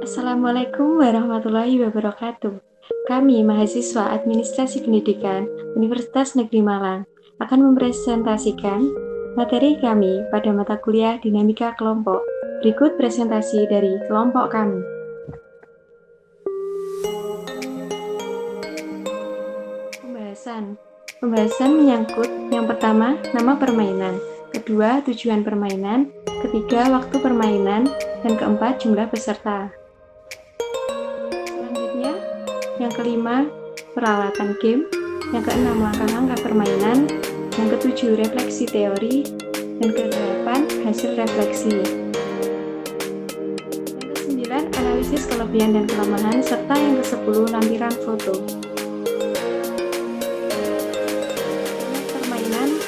Assalamualaikum warahmatullahi wabarakatuh. Kami, mahasiswa Administrasi Pendidikan Universitas Negeri Malang, akan mempresentasikan materi kami pada mata kuliah Dinamika Kelompok. Berikut presentasi dari kelompok kami. Pembahasan menyangkut yang pertama, nama permainan, kedua, tujuan permainan, ketiga, waktu permainan, dan keempat, jumlah peserta. Selanjutnya, yang kelima, peralatan game, yang keenam, langkah-langkah permainan, yang ketujuh, refleksi teori, dan kedelapan, hasil refleksi. Yang kesembilan, analisis kelebihan dan kelemahan, serta yang kesepuluh, lampiran foto.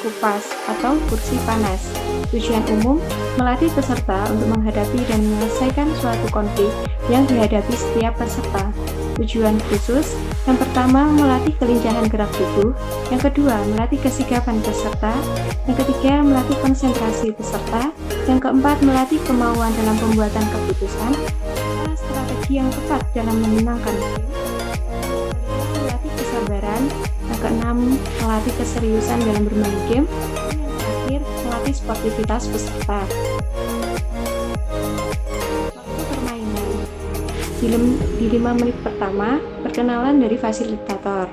Kupas atau kursi panas. Tujuan umum, melatih peserta untuk menghadapi dan menyelesaikan suatu konflik yang dihadapi setiap peserta. Tujuan khusus, yang pertama, melatih kelincahan gerak tubuh, yang kedua, melatih kesigapan peserta, yang ketiga, melatih konsentrasi peserta, yang keempat, melatih kemauan dalam pembuatan keputusan, strategi yang tepat dalam memenangkan game, melatih kesabaran, yang keenam, melatih keseriusan dalam bermain game, dan yang terakhir, melatih sportivitas peserta. Waktu permainan di 5 menit pertama, perkenalan dari fasilitator.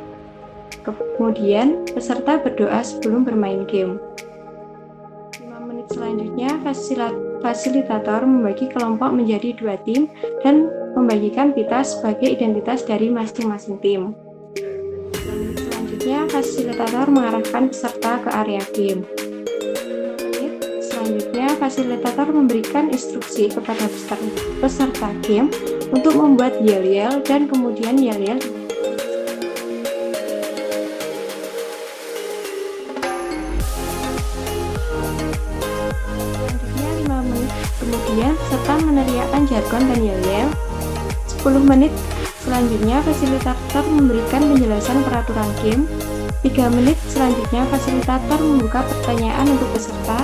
Kemudian, peserta berdoa sebelum bermain game. 5 menit selanjutnya, fasilitator membagi kelompok menjadi 2 tim dan membagikan pita sebagai identitas dari masing-masing tim. Fasilitator mengarahkan peserta ke area game. Selanjutnya, fasilitator memberikan instruksi kepada peserta game untuk membuat yel-yel dan kemudian yel-yel. Selanjutnya, 5 menit kemudian peserta meneriakkan jargon dan yel-yel. 10 menit selanjutnya, fasilitator memberikan penjelasan peraturan game. 3 menit selanjutnya, fasilitator membuka pertanyaan untuk peserta.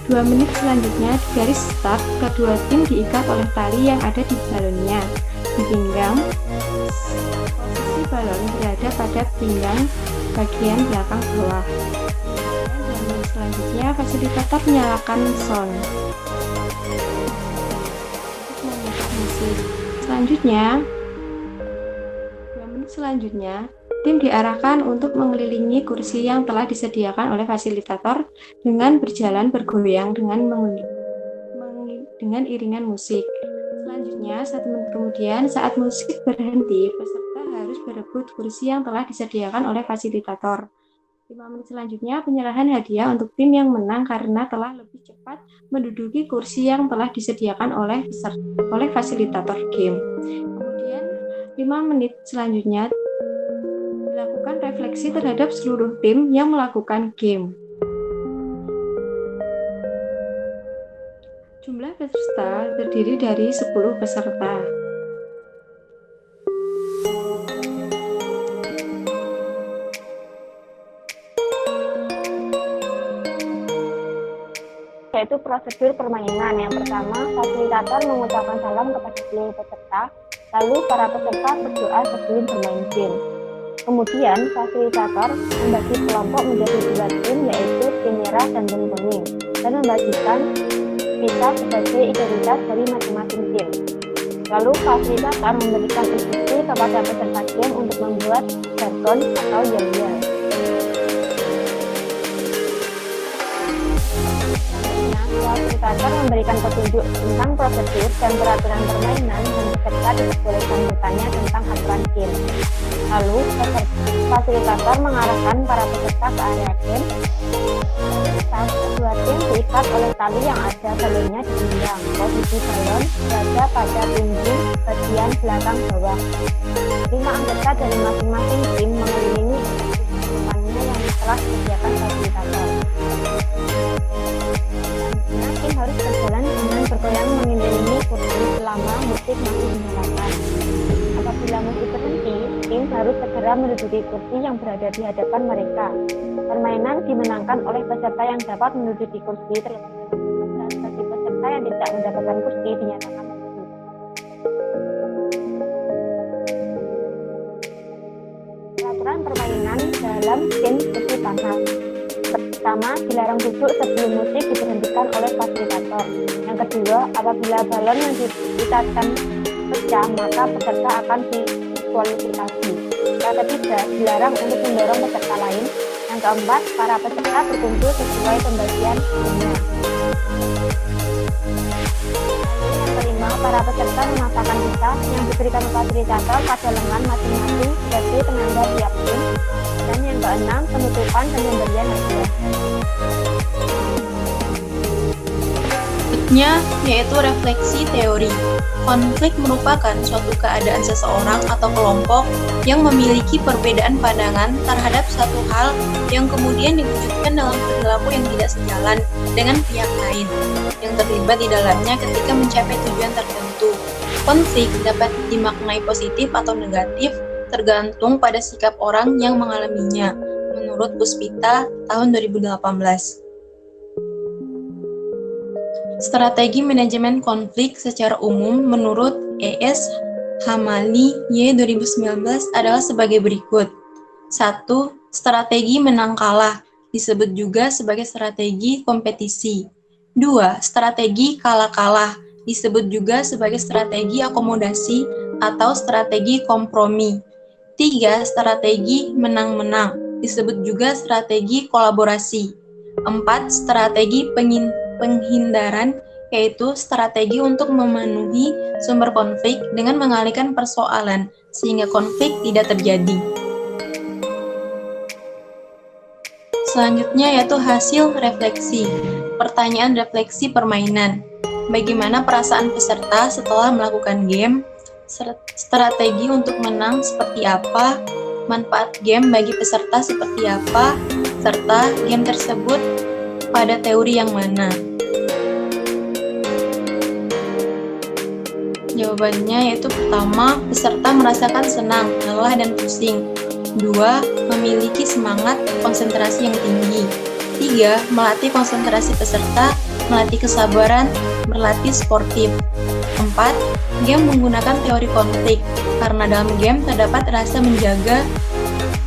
2 menit selanjutnya, di garis start, kedua tim diikat oleh tali yang ada di balonnya di pinggang. Posisi balon berada pada pinggang bagian belakang bawah. 2 menit selanjutnya, fasilitator menyalakan sound untuk memutar musik. Selanjutnya, tim diarahkan untuk mengelilingi kursi yang telah disediakan oleh fasilitator dengan berjalan bergoyang dengan iringan musik. Selanjutnya, 1 menit kemudian, saat musik berhenti, peserta harus berebut kursi yang telah disediakan oleh fasilitator. 5 menit selanjutnya, penyerahan hadiah untuk tim yang menang karena telah lebih cepat menduduki kursi yang telah disediakan oleh fasilitator game. Kemudian, 5 menit selanjutnya, dilakukan refleksi terhadap seluruh tim yang melakukan game. Jumlah peserta terdiri dari 10 peserta. Yaitu prosedur permainan. Yang pertama, fasilitator mengucapkan salam kepada seluruh peserta, lalu para peserta berdoa sebelum bermain game. Kemudian, fasilitator membagi kelompok menjadi 2 tim, yaitu tim merah dan tim kuning, dan membagikan pita sebagai identitas dari masing-masing tim. Lalu, fasilitator memberikan instruksi kepada peserta game untuk membuat jargon atau yel-yel. Fasilitator memberikan petunjuk tentang prosedur dan peraturan permainan dan peserta diperbolehkan bertanya tentang aturan game. Lalu, fasilitator mengarahkan para peserta ke area game. Kedua tim diikat oleh tali yang ada balonnya di pinggang. Posisi balon berada pada pinggul bagian belakang bawah. 5 anggota dari masing-masing tim mengelilingi depannya yang telah disediakan fasilitator. Tim harus berjalan dengan bergoyang mengelilingi kursi selama musik masih dinyalakan. Apabila musik berhenti, tim harus segera menduduki kursi yang berada di hadapan mereka. Permainan dimenangkan oleh peserta yang dapat menduduki kursi terlebih dahulu. peserta yang tidak mendapatkan kursi dinyatakan setuju. Peraturan permainan dalam game kursi panas. Pertama, dilarang duduk sebelum musik diberhentikan oleh fasilitator. Yang kedua, apabila balon yang diputarkan pecah, maka peserta akan diskualifikasi. Yang ketiga, dilarang untuk mendorong peserta lain. Yang keempat, para peserta berkumpul sesuai pembagian timnya. Yang kelima, para peserta memasangkan pita yang diberikan fasilitator pada lengan masing-masing sebagai penanda tiap tim. Dan yang keenam, penutupan dan pemberian hadiah. Berikutnya yaitu refleksi teori. Konflik merupakan suatu keadaan seseorang atau kelompok yang memiliki perbedaan pandangan terhadap suatu hal yang kemudian diwujudkan dalam perilaku yang tidak sejalan dengan pihak lain yang terlibat di dalamnya ketika mencapai tujuan tertentu. Konflik dapat dimaknai positif atau negatif tergantung pada sikap orang yang mengalaminya, menurut Puspita tahun 2018. Strategi manajemen konflik secara umum menurut E.S. Hamali Y. 2019 adalah sebagai berikut. 1. Strategi menang kalah, disebut juga sebagai strategi kompetisi. 2. Strategi kalah-kalah, disebut juga sebagai strategi akomodasi atau strategi kompromi. 3. Strategi menang-menang, disebut juga strategi kolaborasi. 4. Strategi penghindaran, yaitu strategi untuk memenuhi sumber konflik dengan mengalihkan persoalan sehingga konflik tidak terjadi. Selanjutnya yaitu hasil refleksi. Pertanyaan refleksi permainan. Bagaimana perasaan peserta setelah melakukan game? Strategi untuk menang seperti apa? Manfaat game bagi peserta seperti apa? Serta game tersebut pada teori yang mana? Jawabannya yaitu pertama, peserta merasakan senang, lelah, dan pusing. 2. Memiliki semangat konsentrasi yang tinggi. 3. Melatih konsentrasi peserta, melatih kesabaran, berlatih sportif. 4. Game menggunakan teori konflik, karena dalam game terdapat rasa menjaga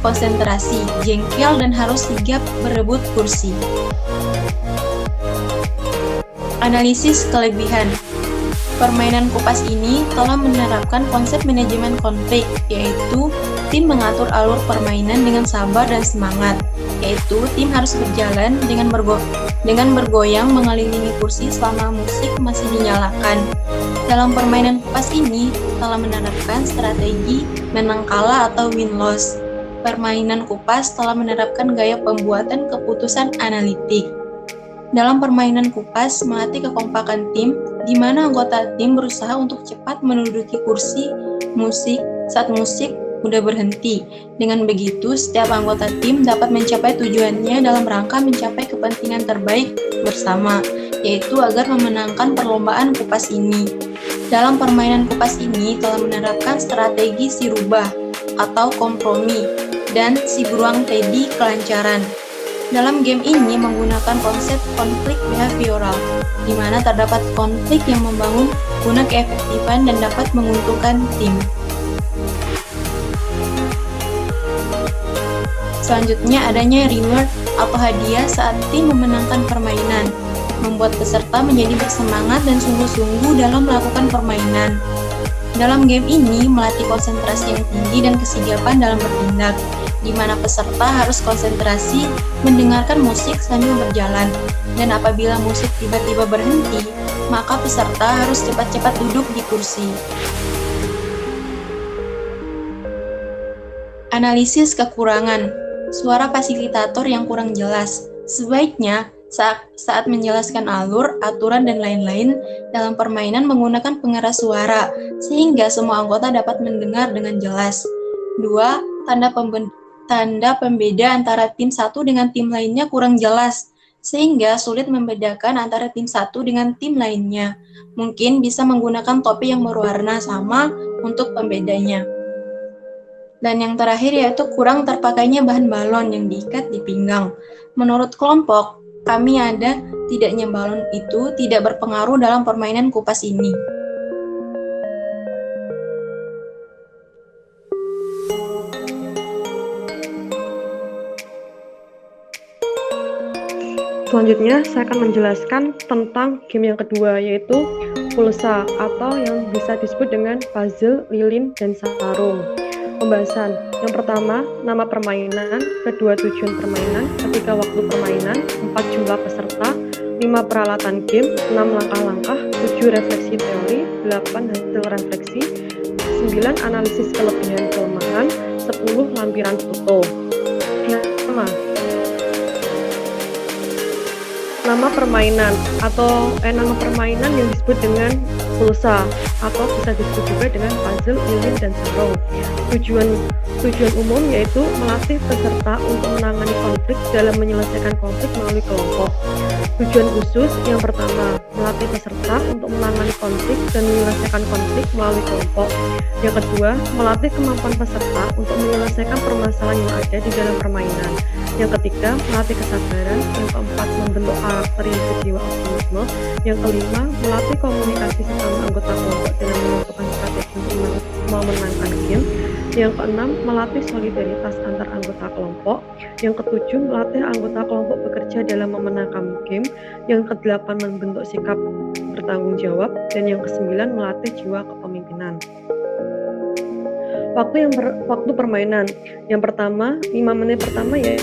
konsentrasi, jengkel, dan harus sigap berebut kursi. Analisis kelebihan. Permainan kupas ini telah menerapkan konsep manajemen konflik, yaitu tim mengatur alur permainan dengan sabar dan semangat, yaitu tim harus berjalan dengan bergoyang mengelilingi kursi selama musik masih dinyalakan. Dalam permainan kupas ini telah menerapkan strategi menang kalah atau win-loss. Permainan kupas telah menerapkan gaya pembuatan keputusan analitik. Dalam permainan kupas melatih kekompakan tim, di mana anggota tim berusaha untuk cepat menduduki kursi musik saat musik sudah berhenti. Dengan begitu, setiap anggota tim dapat mencapai tujuannya dalam rangka mencapai kepentingan terbaik bersama, yaitu agar memenangkan perlombaan kupas ini. Dalam permainan kupas ini telah menerapkan strategi si rubah atau kompromi dan si beruang teddy kelancaran. Dalam game ini menggunakan konsep konflik behavioral, di mana terdapat konflik yang membangun guna keefektifan dan dapat menguntungkan tim. Selanjutnya adanya reward atau hadiah saat tim memenangkan permainan, membuat peserta menjadi bersemangat dan sungguh-sungguh dalam melakukan permainan. Dalam game ini melatih konsentrasi yang tinggi dan kesigapan dalam bertindak, di mana peserta harus konsentrasi mendengarkan musik sambil berjalan, dan apabila musik tiba-tiba berhenti, maka peserta harus cepat-cepat duduk di kursi. Analisis kekurangan. Suara fasilitator yang kurang jelas. Sebaiknya saat menjelaskan alur, aturan, dan lain-lain dalam permainan menggunakan pengeras suara, sehingga semua anggota dapat mendengar dengan jelas. 2. Tanda pembeda antara tim satu dengan tim lainnya kurang jelas, sehingga sulit membedakan antara tim satu dengan tim lainnya. Mungkin bisa menggunakan topi yang berwarna sama untuk pembedanya. Dan yang terakhir yaitu kurang terpakainya bahan balon yang diikat di pinggang. Menurut kelompok, kami ada tidaknya balon itu tidak berpengaruh dalam permainan kupas ini. Selanjutnya, saya akan menjelaskan tentang game yang kedua, yaitu pulsa atau yang bisa disebut dengan puzzle, lilin, dan sarung. Pembahasan yang pertama, nama permainan, kedua tujuan permainan, ketiga waktu permainan, 4 jumlah peserta, 5 peralatan game, 6 langkah-langkah, 7 refleksi teori, 8 hasil refleksi, 9 analisis kelebihan-kelemahan, 10 lampiran foto. Nama permainan atau nama permainan yang disebut dengan pulsa atau bisa disebut juga dengan puzzle, lilin, dan sarung. Tujuan umum yaitu melatih peserta untuk menangani konflik dalam menyelesaikan konflik melalui kelompok. Tujuan khusus yang pertama, melatih peserta untuk menangani konflik dan menyelesaikan konflik melalui kelompok. Yang kedua, melatih kemampuan peserta untuk menyelesaikan permasalahan yang ada di dalam permainan. Yang ketiga, melatih kesabaran. Yang keempat, membentuk karakter yang berjiwa optimisme. Yang kelima, melatih komunikasi sesama anggota kelompok dengan menentukan strategi untuk memenangkan game. Yang keenam, melatih solidaritas antar anggota kelompok. Yang ketujuh, melatih anggota kelompok bekerja dalam memenangkan game. Yang kedelapan, membentuk sikap bertanggung jawab. Dan yang kesembilan, melatih jiwa kepemimpinan. Waktu permainan. Yang pertama, 5 menit pertama ya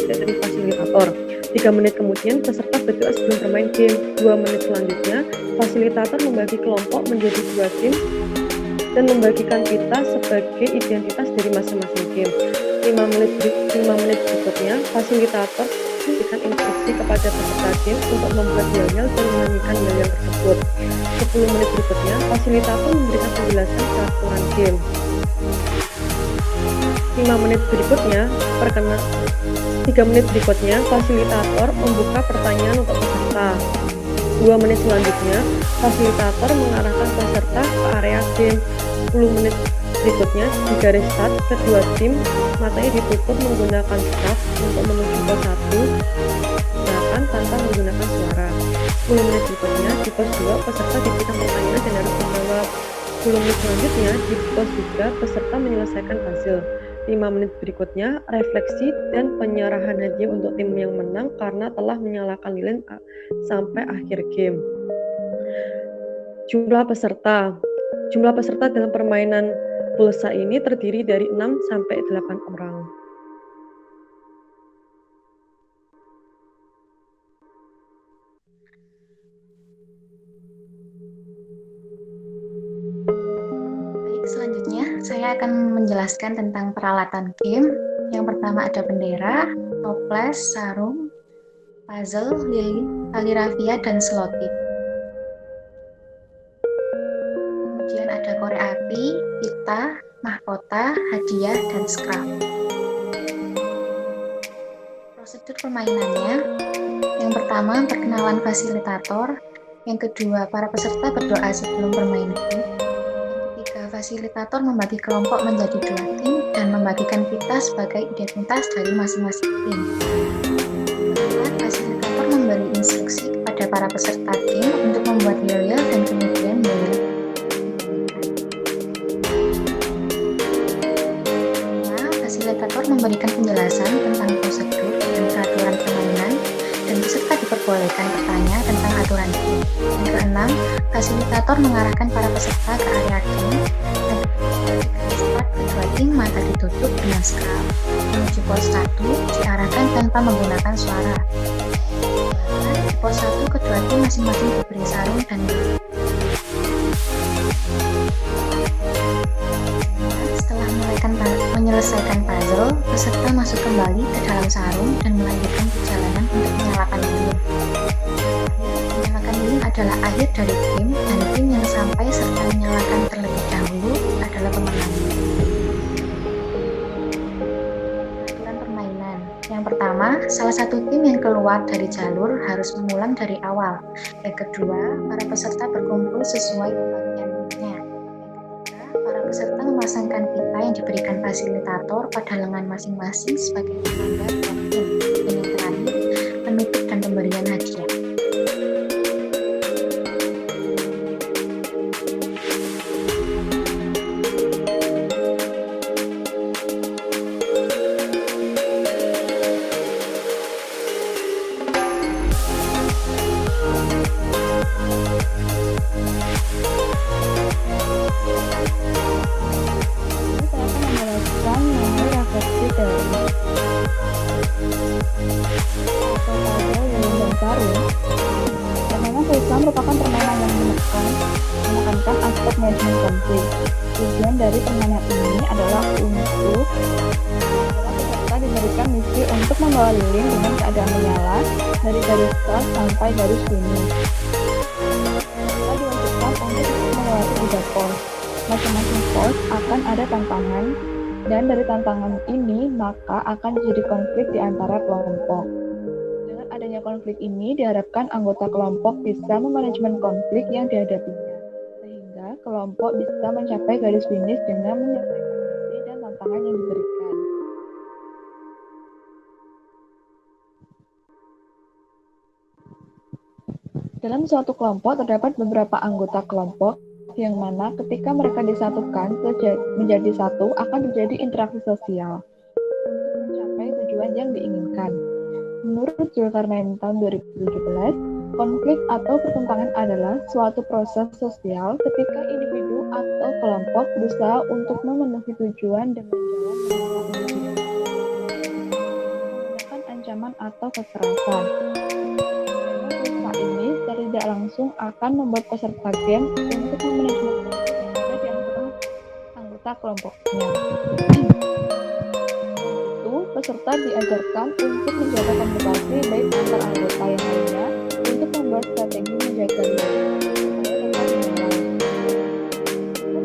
dari fasilitator. 3 menit kemudian peserta berdoa sebelum bermain game. 2 menit selanjutnya, fasilitator membagi kelompok menjadi 2 tim dan membagikan pita sebagai identitas dari masing-masing game. 5 menit berikutnya, fasilitator memberikan instruksi kepada peserta game untuk membuat yel-yel dan menyanyikan yel-yel tersebut. 10 menit berikutnya, fasilitator memberikan penjelasan peraturan game. 3 menit berikutnya, fasilitator membuka pertanyaan untuk peserta. 2 menit selanjutnya, fasilitator mengarahkan peserta ke area game. 10 menit berikutnya, di garis start, kedua tim matanya ditutup menggunakan staff untuk menuju pos 1, gerakan tanpa menggunakan suara. 10 menit berikutnya, di pos 2, peserta diberikan pertanyaan dan harus menjawab. 10 menit selanjutnya, di pos 3, peserta menyelesaikan puzzle. 5 menit berikutnya, refleksi dan penyerahan hadiah untuk tim yang menang karena telah menyalakan lilin sampai akhir game. Jumlah peserta dalam permainan pulsa ini terdiri dari 6 sampai 8 orang. Selanjutnya, saya akan menjelaskan tentang peralatan game. Yang pertama ada bendera, toples, sarung, puzzle, lilin, tali rafia, dan selotip. Kemudian ada korek api, pita, mahkota, hadiah, dan scrap. Prosedur permainannya, yang pertama perkenalan fasilitator, yang kedua para peserta berdoa sebelum permainan. Fasilitator membagi kelompok menjadi 2 tim dan membagikan pita sebagai identitas dari masing-masing tim. Keempat, fasilitator memberi instruksi kepada para peserta game untuk membuat yel-yel dan kemudian yel-yel. Fasilitator memberikan penjelasan tentang prosedur dan peraturan permainan dan peserta diperbolehkan bertanya tentang aturan game. Yang keenam, fasilitator mengarahkan para peserta ke area game dan kedua tim mata ditutup dengan scrap. Menuju pos 1 diarahkan tanpa menggunakan suara. Di pos 1 kedua tim masing-masing diberi sarung dan setelah menyelesaikan puzzle, peserta masuk kembali ke dalam sarung dan melanjutkan perjalanan untuk menyalakan lilin. Menyalakan lilin adalah akhir dari game dan tim yang sampai serta menyalakan terlebih dahulu adalah pemenang. Aturan permainan. Yang pertama, salah satu tim yang keluar dari jalur harus mengulang dari awal. Yang kedua, para peserta berkumpul sesuai pembagian timnya. Yang ketiga, para peserta memasangkan pita yang diberikan fasilitator pada lengan masing-masing sebagai penanda tim. Dan yang terakhir, penutup dan pemberian hadiah. Ini saya akan menjelaskan mengenai refleksi teori atau puzzle, lilin, dan sarung. Permainan pulsa merupakan permainan yang menekankan aspek manajemen konflik. Tujuan dari permainan ini adalah untuk peserta diberikan misi untuk membawa lilin dengan keadaan menyala dari garis start sampai garis finish. Peserta diwajibkan untuk melewati 3 pos. Masing-masing pos akan ada tantangan, dan dari tantangan ini maka akan terjadi konflik di antara kelompok. Dengan adanya konflik ini diharapkan anggota kelompok bisa memanajemen konflik yang dihadapinya, sehingga kelompok bisa mencapai garis finish dengan menyelesaikan misi dan tantangan yang diberikan. Dalam suatu kelompok terdapat beberapa anggota kelompok yang mana ketika mereka disatukan menjadi satu akan terjadi interaksi sosial untuk mencapai tujuan yang diinginkan. Menurut Zulkarnain tahun 2017, konflik atau pertentangan adalah suatu proses sosial ketika individu atau kelompok berusaha untuk memenuhi tujuan dengan jalan menggunakan ancaman atau kekerasan. Pulsa ini tidak langsung akan membuat peserta game untuk memanajemen konflik yang ada di antara anggota kelompoknya. Itu, peserta diajarkan untuk menjaga komunikasi baik antar anggota yang lainnya untuk membuat strategi menjaga diri supaya tetap menyenang.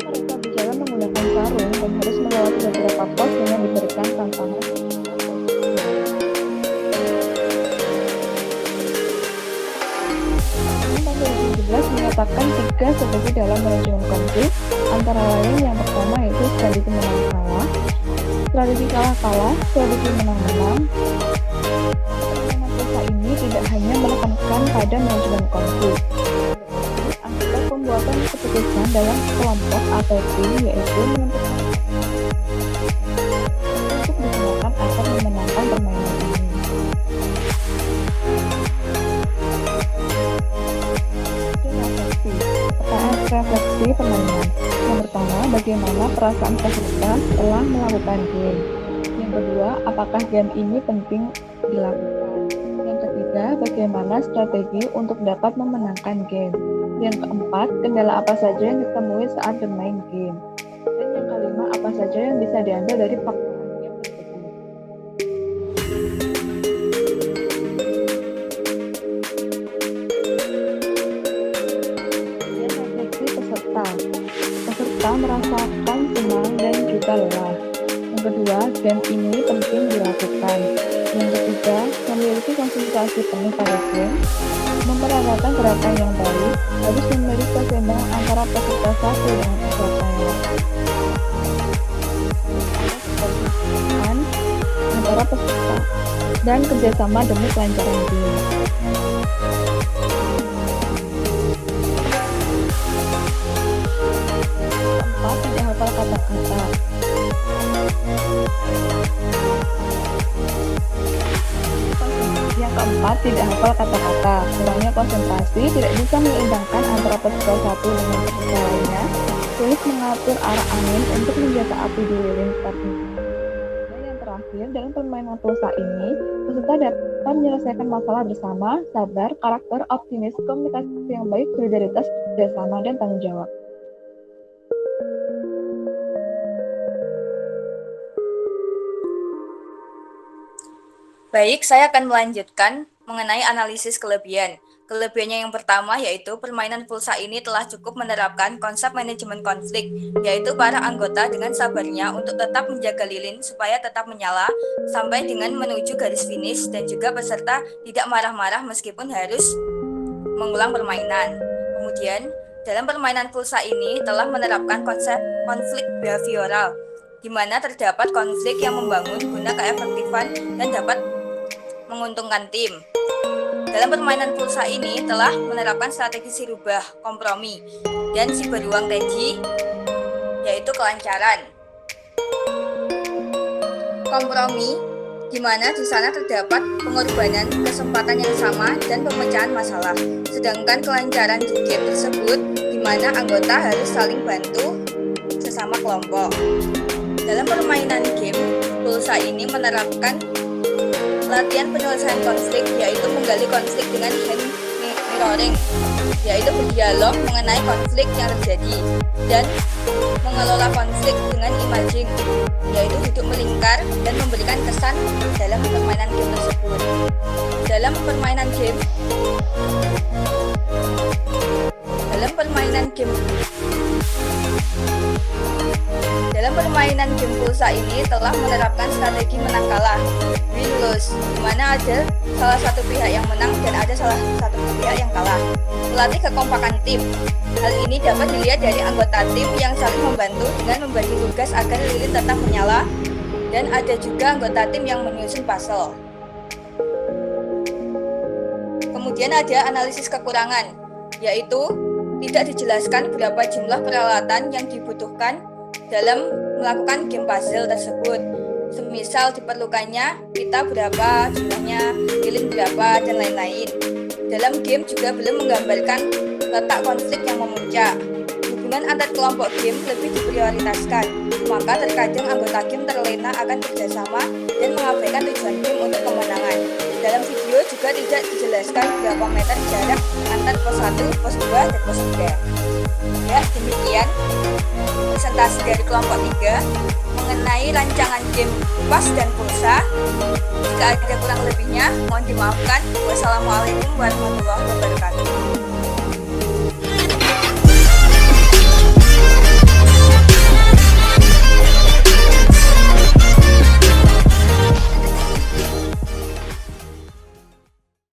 Mereka berjalan menggunakan sarung dan harus melewati beberapa pos dengan diberikan tantangan. Menyatakan 3 strategi dalam manajemen konflik, antara lain yang pertama yaitu strategi menang-kalah, strategi kalah-kalah, strategi menang-menang. Permainan pulsa ini tidak hanya menekankan pada manajemen konflik, tetapi pembuatan keputusan dalam kelompok atau tim, yaitu menentukan untuk digunakan agar memenangkan permainan ini. Refleksi permainan. Yang pertama, bagaimana perasaan peserta setelah melakukan game. Yang kedua, apakah game ini penting dilakukan. Yang ketiga, bagaimana strategi untuk dapat memenangkan game. Yang keempat, kendala apa saja yang ditemui saat bermain game. Dan yang kelima, apa saja yang bisa diambil dari fakta game tersebut. Peserta merasakan senang dan juga lelah. Yang kedua, game ini penting dilakukan. Yang ketiga, memiliki konsentrasi penuh pada game, memperagakan gerakan yang baik, harus memiliki keseimbangan antara peserta satu dengan peserta yang lain. Ada antara peserta dan kerjasama demi kelancaran game. Tidak hafal kata-kata. Yang keempat, tidak hafal kata-kata. Kurangnya konsentrasi, tidak bisa menyeimbangkan antara peserta satu dengan peserta lainnya. Sulit mengatur arah angin untuk menjaga api di lilin starting. Dan yang terakhir, dalam permainan pulsa ini, peserta dapat menyelesaikan masalah bersama, sabar, karakter, optimis, komunikasi yang baik, solidaritas, kerjasama, dan tanggung jawab. Baik, saya akan melanjutkan mengenai analisis kelebihan. Kelebihannya yang pertama yaitu permainan pulsa ini telah cukup menerapkan konsep manajemen konflik, yaitu para anggota dengan sabarnya untuk tetap menjaga lilin supaya tetap menyala sampai dengan menuju garis finish, dan juga peserta tidak marah-marah meskipun harus mengulang permainan. Kemudian, dalam permainan pulsa ini telah menerapkan konsep konflik behavioral, di mana terdapat konflik yang membangun guna keefektifan dan dapat menguntungkan tim. Dalam permainan pulsa ini telah menerapkan strategi si rubah, kompromi, dan si beruang teji, yaitu kelancaran. Kompromi, di mana di sana terdapat pengorbanan, kesempatan yang sama, dan pemecahan masalah. Sedangkan kelancaran di game tersebut, di mana anggota harus saling bantu sesama kelompok. Dalam permainan game, pulsa ini menerapkan latihan penyelesaian konflik, yaitu menggali konflik dengan hand mirroring, yaitu berdialog mengenai konflik yang terjadi, dan mengelola konflik dengan imaging, yaitu duduk melingkar dan memberikan kesan dalam permainan game tersebut. Dalam permainan game pulsa ini telah menerapkan strategi menang kalah, win-lose, di mana ada salah satu pihak yang menang dan ada salah satu pihak yang kalah. Melatih kekompakan tim. Hal ini dapat dilihat dari anggota tim yang saling membantu dengan membagi tugas agar lilin tetap menyala, dan ada juga anggota tim yang menyusun puzzle. Kemudian ada analisis kekurangan, yaitu tidak dijelaskan berapa jumlah peralatan yang dibutuhkan dalam melakukan game puzzle tersebut. Semisal diperlukannya pita berapa, jumlahnya, lilin berapa, dan lain-lain. Dalam game juga belum menggambarkan letak konflik yang memuncak. Hubungan antar kelompok game lebih diprioritaskan, maka terkadang anggota game terlena akan kerjasama dan mengabaikan tujuan game untuk kemenangan. Dalam video juga tidak dijelaskan berapa meter jarak antar pos 1, pos 2, dan pos 3. Ya, demikian presentasi dari kelompok 3 mengenai rancangan game kupas dan pulsa. Jika ada kurang lebihnya, mohon dimaafkan. Wassalamualaikum warahmatullahi wabarakatuh.